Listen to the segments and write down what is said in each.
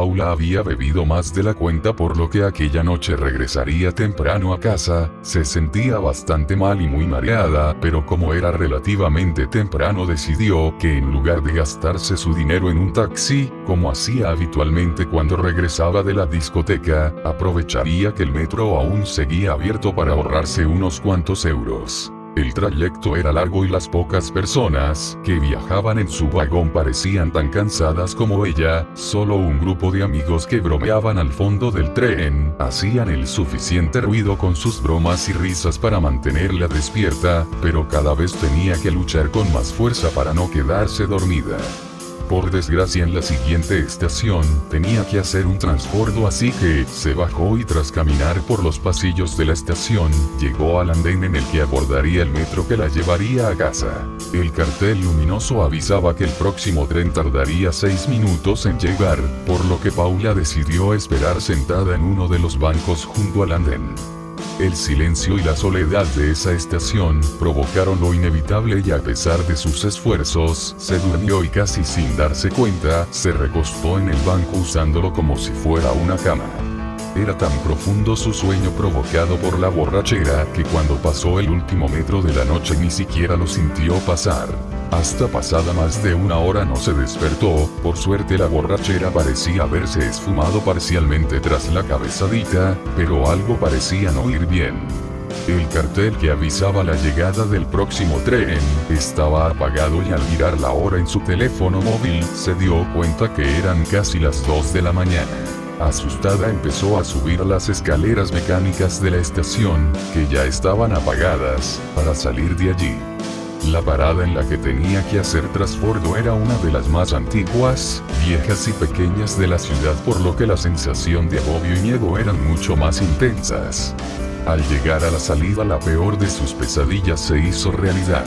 Paula había bebido más de la cuenta, por lo que aquella noche regresaría temprano a casa. Se sentía bastante mal y muy mareada, pero como era relativamente temprano decidió que en lugar de gastarse su dinero en un taxi, como hacía habitualmente cuando regresaba de la discoteca, aprovecharía que el metro aún seguía abierto para ahorrarse unos cuantos euros. El trayecto era largo y las pocas personas que viajaban en su vagón parecían tan cansadas como ella. Solo un grupo de amigos que bromeaban al fondo del tren hacían el suficiente ruido con sus bromas y risas para mantenerla despierta, pero cada vez tenía que luchar con más fuerza para no quedarse dormida. Por desgracia, en la siguiente estación tenía que hacer un transbordo, así que se bajó y tras caminar por los pasillos de la estación, llegó al andén en el que abordaría el metro que la llevaría a casa. El cartel luminoso avisaba que el próximo tren tardaría 6 minutos en llegar, por lo que Paula decidió esperar sentada en uno de los bancos junto al andén. El silencio y la soledad de esa estación provocaron lo inevitable y a pesar de sus esfuerzos, se durmió y casi sin darse cuenta, se recostó en el banco usándolo como si fuera una cama. Era tan profundo su sueño provocado por la borrachera que cuando pasó el último metro de la noche ni siquiera lo sintió pasar. Hasta pasada más de una hora no se despertó. Por suerte la borrachera parecía haberse esfumado parcialmente tras la cabezadita, pero algo parecía no ir bien. El cartel que avisaba la llegada del próximo tren estaba apagado y al mirar la hora en su teléfono móvil se dio cuenta que eran casi las 2 de la mañana. Asustada empezó a subir las escaleras mecánicas de la estación, que ya estaban apagadas, para salir de allí. La parada en la que tenía que hacer transbordo era una de las más antiguas, viejas y pequeñas de la ciudad, por lo que la sensación de agobio y miedo eran mucho más intensas. Al llegar a la salida, la peor de sus pesadillas se hizo realidad.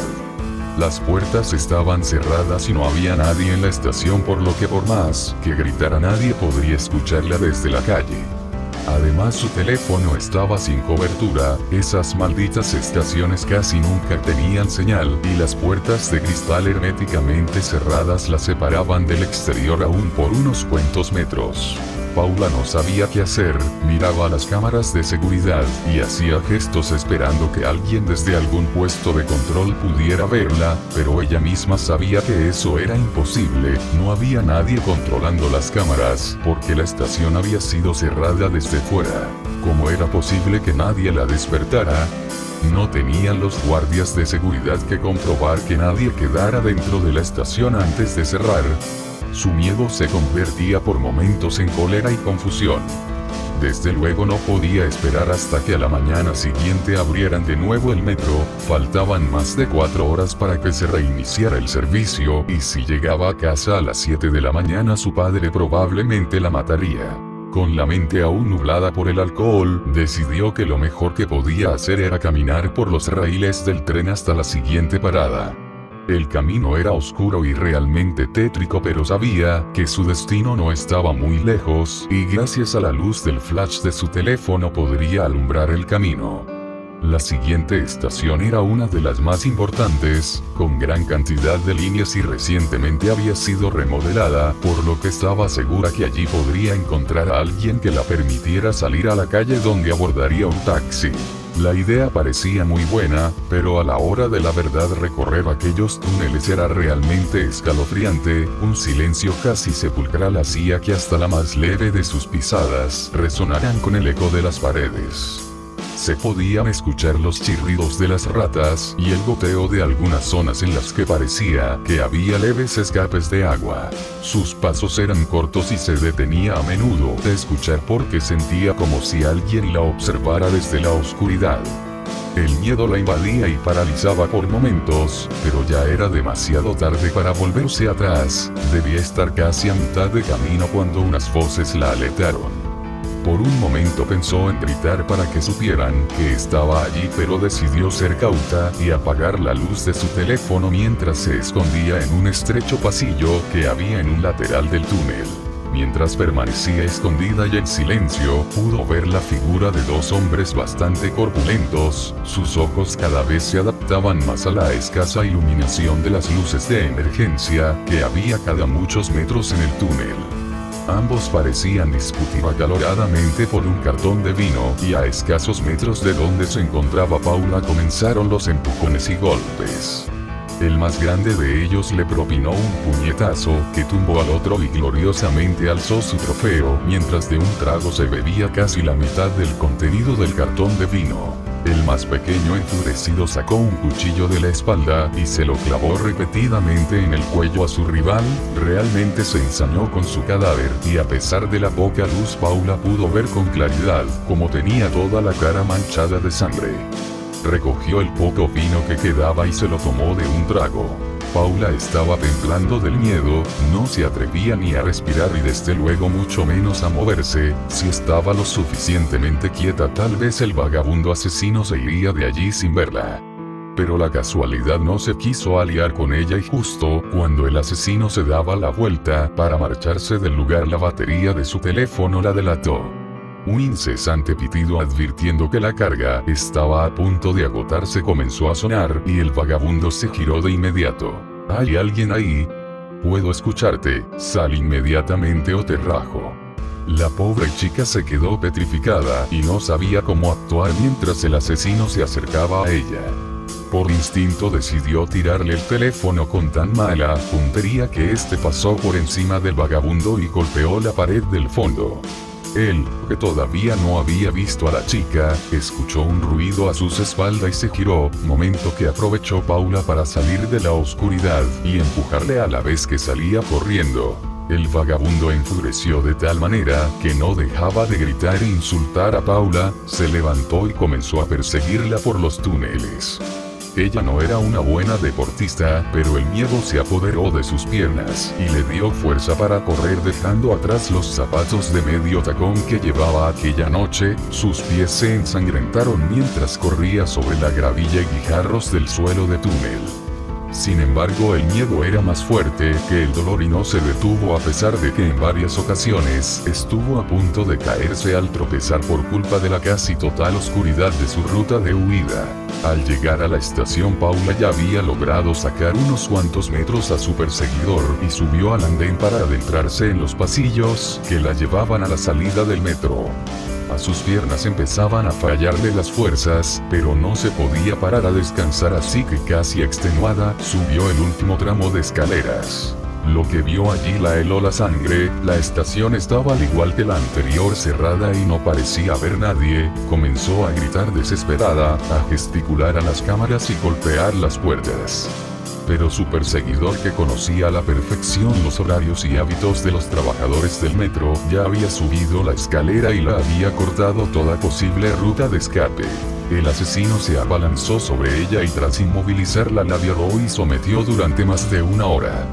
Las puertas estaban cerradas y no había nadie en la estación, por lo que por más que gritara nadie podría escucharla desde la calle. Además, su teléfono estaba sin cobertura, esas malditas estaciones casi nunca tenían señal, y las puertas de cristal herméticamente cerradas la separaban del exterior aún por unos cuantos metros. Paula no sabía qué hacer, miraba las cámaras de seguridad y hacía gestos esperando que alguien desde algún puesto de control pudiera verla, pero ella misma sabía que eso era imposible. No había nadie controlando las cámaras, porque la estación había sido cerrada desde fuera. ¿Cómo era posible que nadie la despertara? No tenían los guardias de seguridad que comprobar que nadie quedara dentro de la estación antes de cerrar. Su miedo se convertía por momentos en cólera y confusión. Desde luego no podía esperar hasta que a la mañana siguiente abrieran de nuevo el metro. Faltaban más de 4 horas para que se reiniciara el servicio, y si llegaba a casa a las 7 de la mañana su padre probablemente la mataría. Con la mente aún nublada por el alcohol, decidió que lo mejor que podía hacer era caminar por los raíles del tren hasta la siguiente parada. El camino era oscuro y realmente tétrico, pero sabía que su destino no estaba muy lejos, y gracias a la luz del flash de su teléfono podría alumbrar el camino. La siguiente estación era una de las más importantes, con gran cantidad de líneas y recientemente había sido remodelada, por lo que estaba segura que allí podría encontrar a alguien que la permitiera salir a la calle donde abordaría un taxi. La idea parecía muy buena, pero a la hora de la verdad recorrer aquellos túneles era realmente escalofriante. Un silencio casi sepulcral hacía que hasta la más leve de sus pisadas resonaran con el eco de las paredes. Se podían escuchar los chirridos de las ratas y el goteo de algunas zonas en las que parecía que había leves escapes de agua. Sus pasos eran cortos y se detenía a menudo de escuchar porque sentía como si alguien la observara desde la oscuridad. El miedo la invadía y paralizaba por momentos, pero ya era demasiado tarde para volverse atrás. Debía estar casi a mitad de camino cuando unas voces la alertaron. Por un momento pensó en gritar para que supieran que estaba allí, pero decidió ser cauta y apagar la luz de su teléfono mientras se escondía en un estrecho pasillo que había en un lateral del túnel. Mientras permanecía escondida y en silencio, pudo ver la figura de 2 hombres bastante corpulentos. Sus ojos cada vez se adaptaban más a la escasa iluminación de las luces de emergencia que había cada muchos metros en el túnel. Ambos parecían discutir acaloradamente por un cartón de vino, y a escasos metros de donde se encontraba Paula comenzaron los empujones y golpes. El más grande de ellos le propinó un puñetazo, que tumbó al otro y gloriosamente alzó su trofeo, mientras de un trago se bebía casi la mitad del contenido del cartón de vino. El más pequeño enfurecido sacó un cuchillo de la espalda, y se lo clavó repetidamente en el cuello a su rival. Realmente se ensañó con su cadáver, y a pesar de la poca luz Paula pudo ver con claridad, como tenía toda la cara manchada de sangre. Recogió el poco vino que quedaba y se lo tomó de un trago. Paula estaba temblando del miedo, no se atrevía ni a respirar y desde luego mucho menos a moverse. Si estaba lo suficientemente quieta, tal vez el vagabundo asesino se iría de allí sin verla. Pero la casualidad no se quiso aliar con ella y justo cuando el asesino se daba la vuelta para marcharse del lugar, la batería de su teléfono la delató. Un incesante pitido advirtiendo que la carga estaba a punto de agotarse comenzó a sonar, y el vagabundo se giró de inmediato. ¿Hay alguien ahí? Puedo escucharte, sal inmediatamente o te rajo. La pobre chica se quedó petrificada y no sabía cómo actuar mientras el asesino se acercaba a ella. Por instinto decidió tirarle el teléfono con tan mala puntería que este pasó por encima del vagabundo y golpeó la pared del fondo. Él, que todavía no había visto a la chica, escuchó un ruido a sus espaldas y se giró, momento que aprovechó Paula para salir de la oscuridad y empujarle a la vez que salía corriendo. El vagabundo enfureció de tal manera que no dejaba de gritar e insultar a Paula, se levantó y comenzó a perseguirla por los túneles. Ella no era una buena deportista, pero el miedo se apoderó de sus piernas y le dio fuerza para correr dejando atrás los zapatos de medio tacón que llevaba aquella noche. Sus pies se ensangrentaron mientras corría sobre la gravilla y guijarros del suelo de túnel. Sin embargo, el miedo era más fuerte que el dolor y no se detuvo a pesar de que en varias ocasiones estuvo a punto de caerse al tropezar por culpa de la casi total oscuridad de su ruta de huida. Al llegar a la estación, Paula ya había logrado sacar unos cuantos metros a su perseguidor y subió al andén para adentrarse en los pasillos que la llevaban a la salida del metro. A sus piernas empezaban a fallarle las fuerzas, pero no se podía parar a descansar, así que casi extenuada, subió el último tramo de escaleras. Lo que vio allí la heló la sangre. La estación estaba al igual que la anterior, cerrada y no parecía haber nadie. Comenzó a gritar desesperada, a gesticular a las cámaras y golpear las puertas. Pero su perseguidor, que conocía a la perfección los horarios y hábitos de los trabajadores del metro, ya había subido la escalera y la había cortado toda posible ruta de escape. El asesino se abalanzó sobre ella y tras inmovilizarla la violó y sometió durante más de una hora.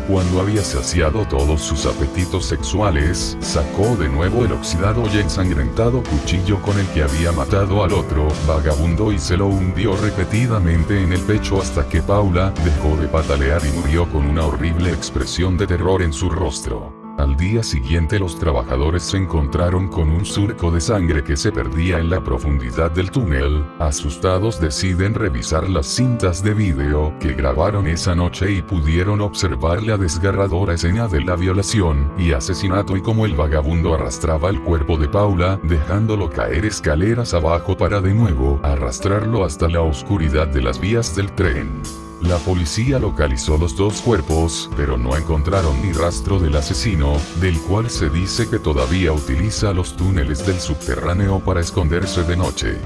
Cuando había saciado todos sus apetitos sexuales, sacó de nuevo el oxidado y ensangrentado cuchillo con el que había matado al otro vagabundo y se lo hundió repetidamente en el pecho hasta que Paula dejó de patalear y murió con una horrible expresión de terror en su rostro. Al día siguiente los trabajadores se encontraron con un surco de sangre que se perdía en la profundidad del túnel. Asustados deciden revisar las cintas de vídeo que grabaron esa noche y pudieron observar la desgarradora escena de la violación y asesinato y cómo el vagabundo arrastraba el cuerpo de Paula, dejándolo caer escaleras abajo para de nuevo arrastrarlo hasta la oscuridad de las vías del tren. La policía localizó los dos cuerpos, pero no encontraron ni rastro del asesino, del cual se dice que todavía utiliza los túneles del subterráneo para esconderse de noche.